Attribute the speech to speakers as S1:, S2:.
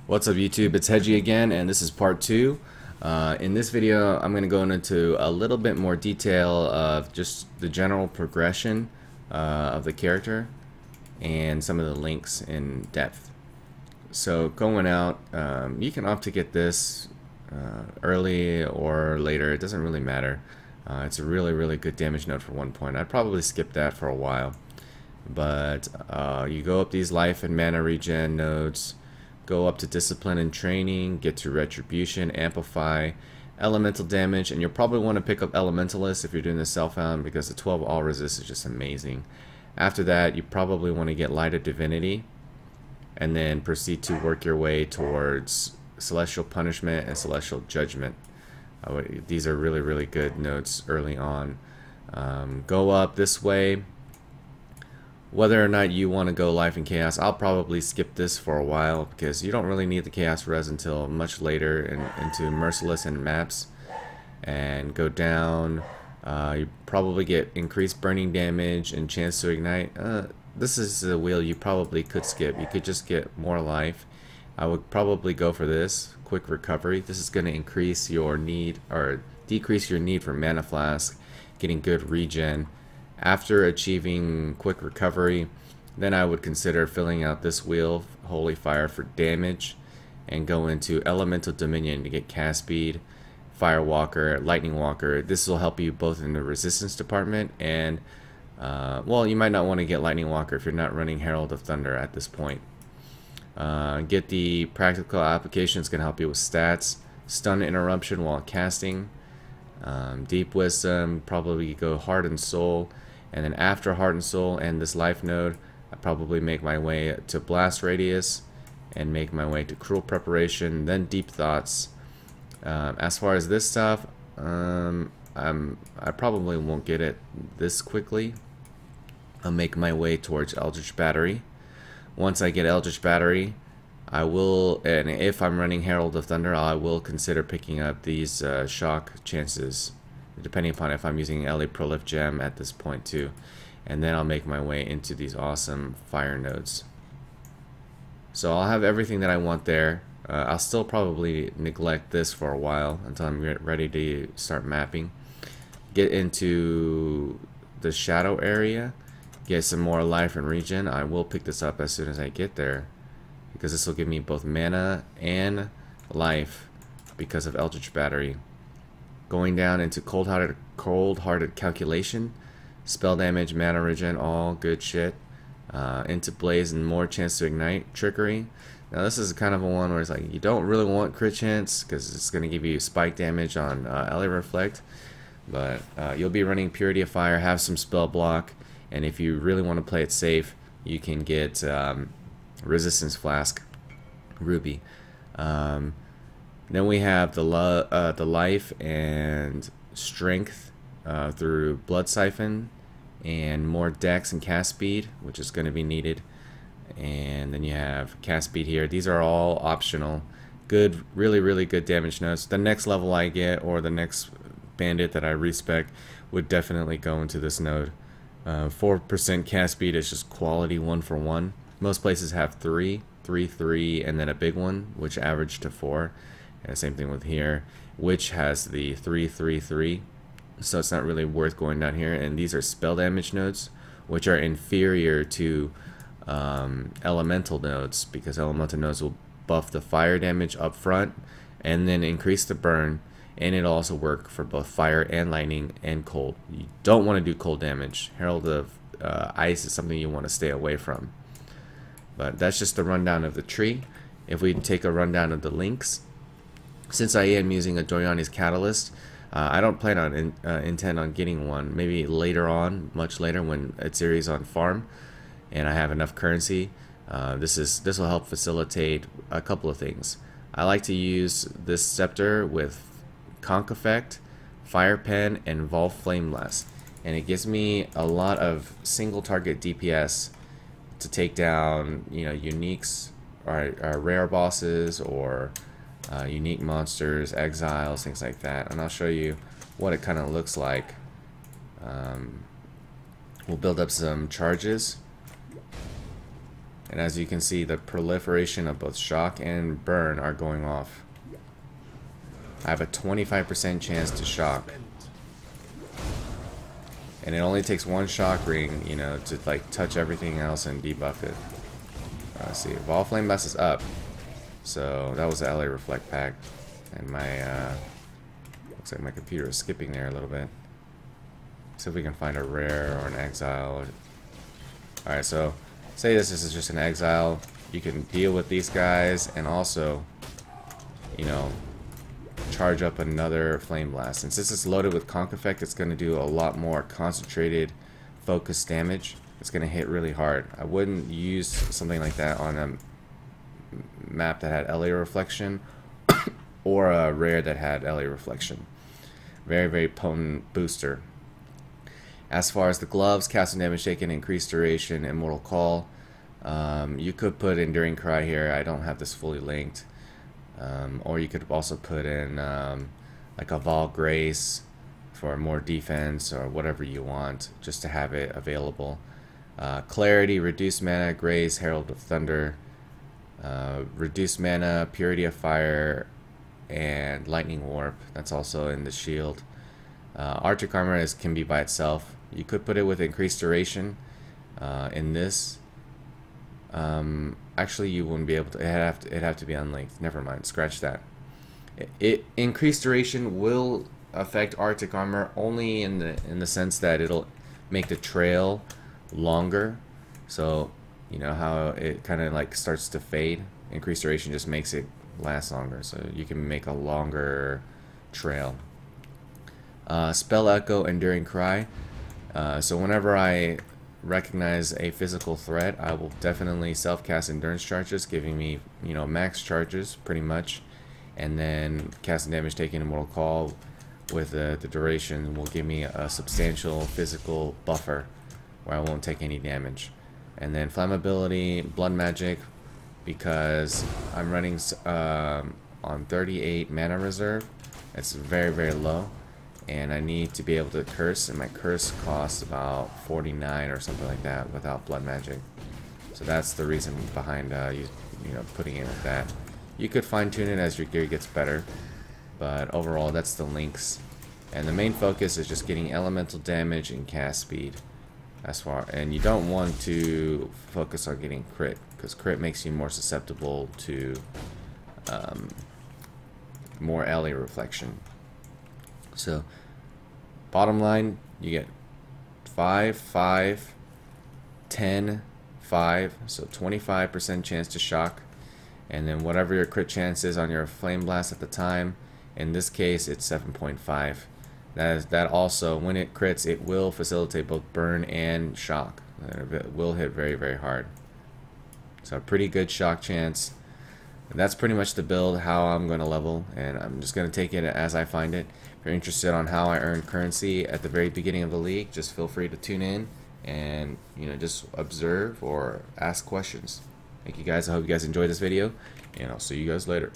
S1: What's up YouTube, it's Hedgie again, and this is part 2. In this video I'm going to go into a little bit more detail of just the general progression of the character and some of the links in depth. So going out, you can opt to get this early or later, it doesn't really matter. It's a really good damage node for 1 point. I'd probably skip that for a while. But you go up these life and mana regen nodes, go up to discipline and training, get to retribution, amplify, elemental damage, and you'll probably want to pick up elementalist if you're doing the self-found because the 12 all resist is just amazing. After that, you probably want to get light of divinity and then proceed to work your way towards celestial punishment and celestial judgment. These are really good nodes early on. Go up this way. Whether or not you want to go life and chaos, I'll probably skip this for a while because you don't really need the chaos res until much later into merciless and maps. And go down, you probably get increased burning damage and chance to ignite. This is a wheel you probably could skip. You could just get more life. I would probably go for this quick recovery. This is going to increase your need or decrease your need for mana flask, getting good regen. After achieving quick recovery, then I would consider filling out this wheel, Holy Fire, for damage, and go into Elemental Dominion to get cast speed, Fire Walker, Lightning Walker. This will help you both in the resistance department and, well, you might not want to get Lightning Walker if you're not running Herald of Thunder at this point. Get the practical application. It's going to help you with stats, stun interruption while casting, deep wisdom, probably go heart and soul. And then after Heart and Soul and this life node, I probably make my way to Blast Radius and make my way to Cruel Preparation, then Deep Thoughts. As far as this stuff, I probably won't get it this quickly. I'll make my way towards Eldritch Battery. Once I get Eldritch Battery, I will, and if I'm running Herald of Thunder, I will consider picking up these shock chances, depending upon if I'm using LA Prolif Gem at this point too. And then I'll make my way into these awesome fire nodes. So I'll have everything that I want there. I'll still probably neglect this for a while until I'm ready to start mapping. Get into the shadow area, get some more life and regen. I will pick this up as soon as I get there because this will give me both mana and life because of Eldritch Battery. Going down into cold-hearted calculation, spell damage, mana regen, all good shit. Into blaze and more chance to ignite, trickery. Now this is kind of a one where it's like you don't really want crit chance because it's going to give you spike damage on LA Reflect, but you'll be running Purity of Fire, have some spell block, and if you really want to play it safe, you can get Resistance Flask, Ruby. Then we have the life and strength through Blood Siphon and more dex and cast speed, which is going to be needed. And then you have cast speed here. These are all optional. Good, really good damage nodes. The next level I get or the next bandit that I respec would definitely go into this node. 4% cast speed is just quality 1-for-1. Most places have 3, and then a big one, which average to 4. And same thing with here, which has the 3, so it's not really worth going down here. And these are spell damage nodes, which are inferior to elemental nodes because elemental nodes will buff the fire damage up front and then increase the burn, and it'll also work for both fire and lightning and cold. You don't want to do cold damage. Herald of Ice is something you want to stay away from. But that's just the rundown of the tree. If we take a rundown of the links, since I am using a Doryani's Catalyst, I don't plan on intend on getting one. Maybe later on, much later, when Atziri's on farm and I have enough currency. This will help facilitate a couple of things. I like to use this scepter with Conch Effect, Fire Pen, and Vol Flameblast, and it gives me a lot of single target DPS to take down, you know, uniques or rare bosses or unique monsters, exiles, things like that. And I'll show you what it kind of looks like. We'll build up some charges And as you can see, the proliferation of both shock and burn are going off. I have a 25% chance to shock. And it only takes one shock ring, you know, to like touch everything else and debuff it. Let's see, Evolve Flameblast is up. So that was the LA Reflect pack. And my, looks like my computer is skipping there a little bit. See if we can find a rare or an exile. Alright, so say this is just an exile. You can deal with these guys and also, you know, charge up another Flame Blast. And since it's loaded with Conk Effect, it's going to do a lot more concentrated, focused damage. It's going to hit really hard. I wouldn't use something like that on a map that had LA Reflection or a rare that had LA Reflection. Very, very potent booster. As far as the gloves, casting damage taken, increased duration, Immortal Call. You could put Enduring Cry here. I don't have this fully linked. Or you could also put in like a Vol Grace for more defense or whatever you want, just to have it available. Clarity, Reduced Mana, Grace, Herald of Thunder, Reduced Mana, Purity of Fire, and Lightning Warp. That's also in the shield. Arctic Armor can be by itself. You could put it with increased duration in this. Actually, you wouldn't be able to. It'd have to be unlinked. Never mind. Scratch that. Increased duration will affect Arctic Armor only in the sense that it'll make the trail longer. So you know how it kind of like starts to fade. Increased duration just makes it last longer. So you can make a longer trail. Spell Echo, Enduring Cry. So whenever I recognize a physical threat, I will definitely self-cast endurance charges, giving me, you know, max charges pretty much, and then casting damage taken, Immortal Call with the duration will give me a substantial physical buffer where I won't take any damage. And then Flammability, Blood Magic, because I'm running on 38 mana reserve. It's very, very low. And I need to be able to curse, and my curse costs about 49 or something like that without Blood Magic. So that's the reason behind you know, putting it with that. You could fine tune it as your gear gets better, but overall that's the links. And the main focus is just getting elemental damage and cast speed. And you don't want to focus on getting crit, because crit makes you more susceptible to more LA Reflection. So, bottom line, you get 5, 5, 10, 5, so 25% chance to shock, and then whatever your crit chance is on your Flame Blast at the time. In this case, it's 7.5. That also, when it crits, it will facilitate both burn and shock. It will hit very, very hard. So, a pretty good shock chance. And that's pretty much the build, how I'm going to level, and I'm just going to take it as I find it. If you're interested on how I earned currency at the very beginning of the league, just feel free to tune in and, you know, just observe or ask questions. Thank you guys. I hope you guys enjoyed this video, and I'll see you guys later.